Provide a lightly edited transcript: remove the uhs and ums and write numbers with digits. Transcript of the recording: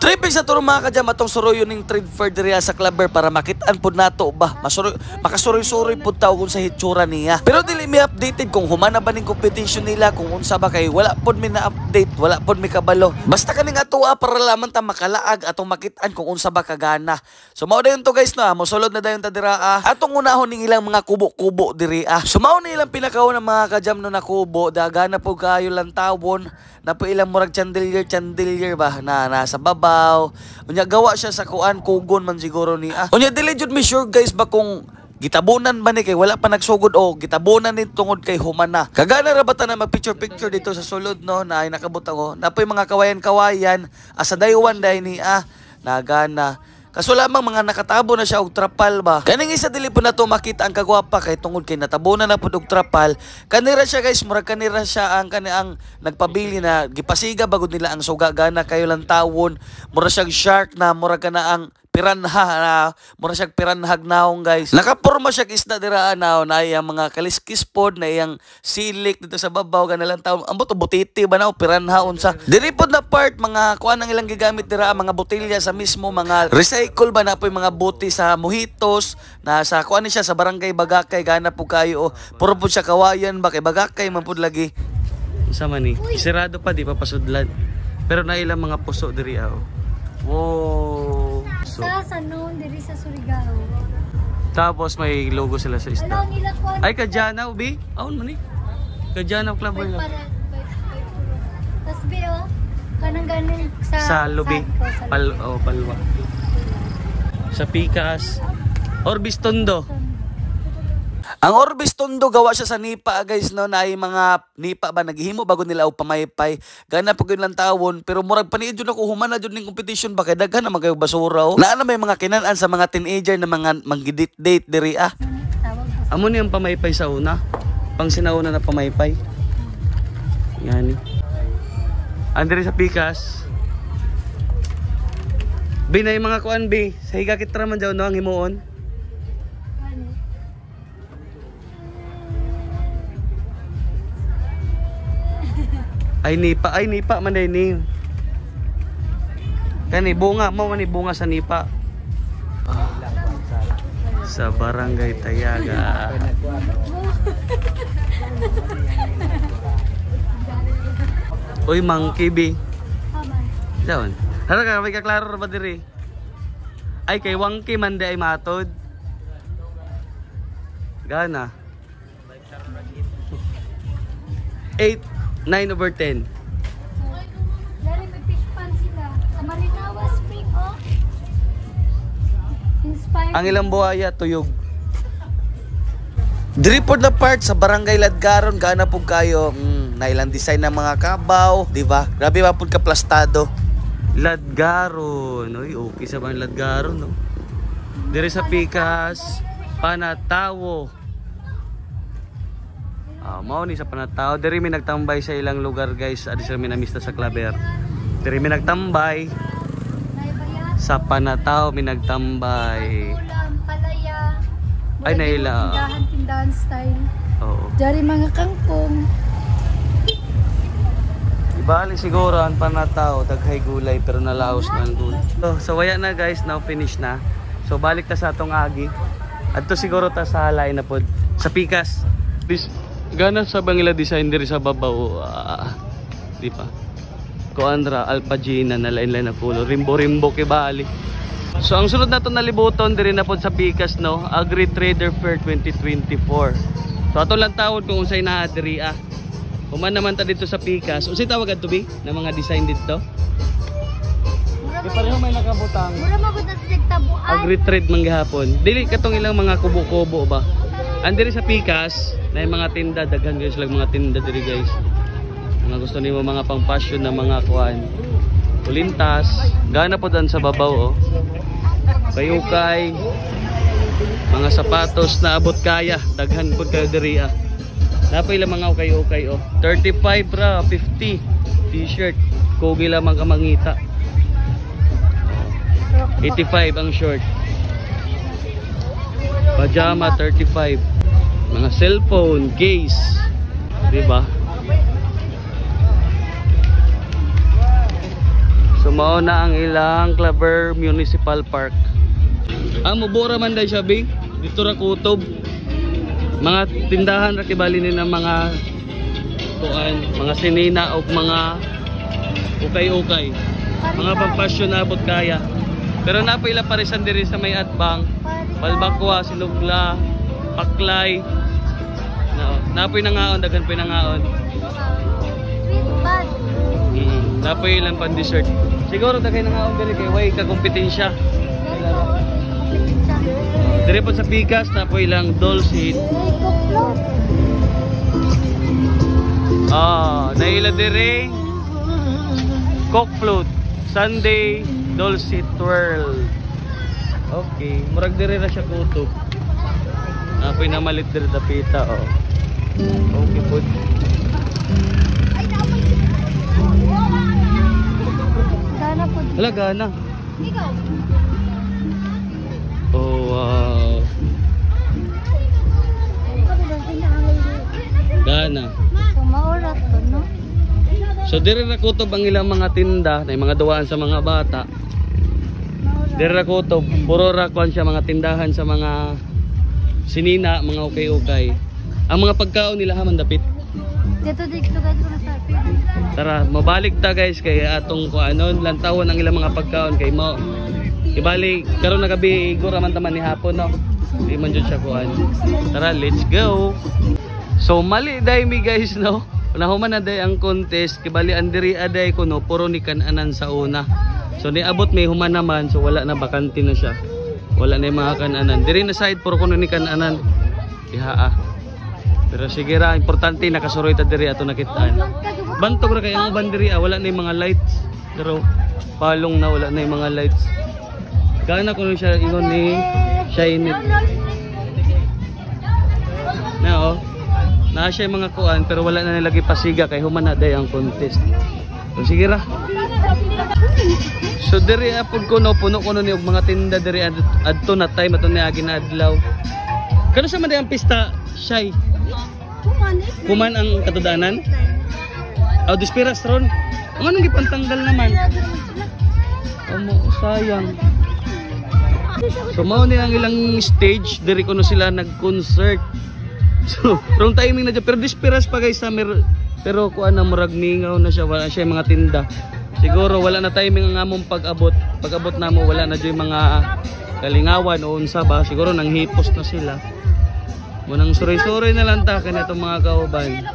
So ibig sa turo mga kajam atong suroyo ning trade fair diri sa Clubber para makitaan pud nato ba makasuroy-suroy pud taw kung sa hitsura niya. Pero dili mi updated kung humana ba ning competition nila kung unsa ba kay wala pud mi na update, wala pud mi kabalo. Basta kaning atoa para lamang ta makalaag atong makitaan kung unsa ba kagana. So mao dayon to guys no, mosulod na dayon ta dira atong unahon ning ilang mga kubo-kubo diri So mao ni ilang pinakaw ng mga kajam no na kubo, dagana po kayo lang tawon na po ilang murag chandelier ba na nasa babaw. Unya gawa siya sa kuan kugon man siguro ni Unya dili jud mi sure guys ba kung gitabunan ba ni kay wala pa nagsugod o gitabunan ni tungod kay humana. Kagana ra ba ta na mag-picture dito sa sulod no na ay nakabutang ko. Napoy mga kawayan-kawayan asa daywan day ni nagana. Kaso lamang mga nakatabo na siya og trapal ba. Kaning isa dili po na to makita ang kagwapa kay tungod kay natabunan na pud og trapal. Kanira siya guys, murag kanira siya ang kaniang nagpabili na gipasiga bagod nila ang suga gana kayo lang tawon. Mura siyang shark na murag kana ang piranha na mura siyang piranhag naong guys. Nakaporma siya isda dira na iyang mga kaliskis pod na iyang silik dito sa babaw kanalang taon. Ambot butiti ba na piranha unsa. Diri pod na part mga kuan ang ilang gigamit dira mga botelya sa mismo mga recycle ba na po mga buti sa mojitos na sa kuan ni siya sa barangay Bagakay gana po kayo puro po siya kawayan ba kay Bagakay man pud lagi. Unsa man ni? Isirado pa di pa pasudlan. Pero na ilang mga puso diri Wow. So, sa noon diri sa Surigao. Tapos may logo sila sa isda. Ay Kajanaw bi? Aun man ni. Kajanaw Club ba? Tas bi kanang ganin sa Lubi. Palwa. Sa Pikas. Orbis Tondo. Ang Orbis Tondo gawa siya sa nipa guys no na ay mga nipa ba naghihimo bago nila og pamaypay. Gana pag yun lang tawon pero murag paniid jud ako humana jud ning competition ba kay daghan na magayo basura Naa na may mga kinan-an sa mga teenager na mga mangidate diri Amo ni ang pamaypay sa una. Pang sinauna na pamaypay. Yan. Andre sa Pikas. Binay mga kuan bi, sa higakit ra man daw no ang himuon. Ay nipa man day ni. Kani bunga mo man ni bunga sa nipa. Sa barangay Tayaga. Uy monkey bi. Daon. Hara ka may kaklaro ba diri? Ay kay wangki man day ay matod. Gana. 9/10. Dari may fish pan sila. Sa Marinawa Spring Inspired. Ang ilang buhaya tuyog. Diri pod na part sa barangay Ladgaron gana pug kayo. Nailang design ng mga kabaw, di ba? Grabe ba pud ka plastado. Ladgaron. Oy, okay sa bang Ladgaron no. Diri sa Pikas, Panatawo. Mao ni sa Panataw. Diri mi nagtambay sa ilang lugar guys. Adi sila mi namista sa Clubber. Diri mi nagtambay. Sa Panataw mi nagtambay. Palaya. Ay naila. Tindahan style. Oo. Dari mga kangkong. Ibali siguro ang Panataw daghay gulay pero nalaos na ang gulay. So waya na guys, now finish na. So balik ta sa atong agi. Adto siguro ta sa halay na pod sa Pikas. Gana sa bangila design diri sa babaw di pa Coandra Alpagina na lain-lain na color rimbo kay bali. So ang sunod nato na libuton diri na pod sa Pikas no, Agri Trader Fair 2024. So ato lang tawod kung unsay naa diri Human naman ta dito sa Pikas. Unsay tawag adto bi na mga design dito? Di pareho may nakabutang. Mura magud na sa tabuan. Agri Trade man gihapon. Dili katong ilang mga kubo-kubo ba. Andiri sa Pikas na yung mga tinda, daghan guys lang mga tinda diri guys. Mga gusto nimo mga pang fashion na mga kuan. Kulintas, gana po dan sa babaw Bayukay, mga sapatos na abot kaya, daghan po kayo diri Napay lang mga ukay-ukay 35 ra, 50 t-shirt, kogi lamang ka mangita. 85 ang short. Pajama 35. Mga cellphone, case, 'di ba? So mao na ang ilang Claver Municipal Park. Mubura man dahil siya bing. Dito ra kutob. Mga tindahan ra kibali ni ng mga kuan, mga sinina o mga ukay-ukay. Mga pampasyon na abot kaya. Pero napaila parisan diri sa may atbang. Balbakwa, Silugla, Paklay. Napoy nangaon, daghan poy nangaon. Napoy ilang pan dessert. Siguro daghay nangaon diri kay way ka kompetensya. Dire po sa Pikas napoy ilang Dolce. Naila dire Coke Float, Sunday Dolce Twirl. Okay, murag dire na siya kutob. Napoy na malit dire dapita oh. Okay po. Gana po. Hala, gana. Oh, wow. Gana. So, maurat to, no? So, dire na kutob ang ilang mga tinda, na mga duwaan sa mga bata. Dire na kutob, puro rakuan siya mga tindahan sa mga sinina, mga ukay-ukay. Ang mga pagkaon nila haman dapit. Dito guys ko na sa Tara, mabalik ta guys kay atong kuanon lantawon ang ilang mga pagkaon kay mo. Ibalik karon na gabi igura man taman ni hapon no. Di man jud siya kuan. Tara, let's go. So mali dai mi guys no. Nahuman na day ang contest kibali andiri aday kuno puro ni kananan sa una. So niabot may human naman so wala na bakante na siya. Wala na yung mga kananan. Diri na side puro kuno ni kananan. Ihaa. Pero sige ra, importante nakasuroy ta diri ato nakitaan. Bantog ra kay ang bandiri wala na yung mga lights. Pero palong na wala na yung mga lights. Gana ko siya ingon ni Shine. Na oh. Na siya yung mga kuan pero wala na nilagay pasiga kay human na day ang contest. So sige ra. So diri apod kuno puno kuno ni og mga tinda diri adto na time ato ni agi na adlaw. Kano sa man day ang pista, Shay? Kuman ang katudanan? Dispiras ron. Ang anong ipantanggal naman? Sayang. So mao ni ang ilang stage diri kuno sila nag-concert. So wrong timing na dyan. Pero dispiras pa guys summer. Pero kuan na murag ningaw na siya. Wala siya mga tinda. Siguro wala na timing ang among pag-abot. Pag-abot na mo wala na dyan mga kalingawan o unsa ba. Siguro nang hipos na sila. Munang suray-suray na lang ta kanitong mga kauban.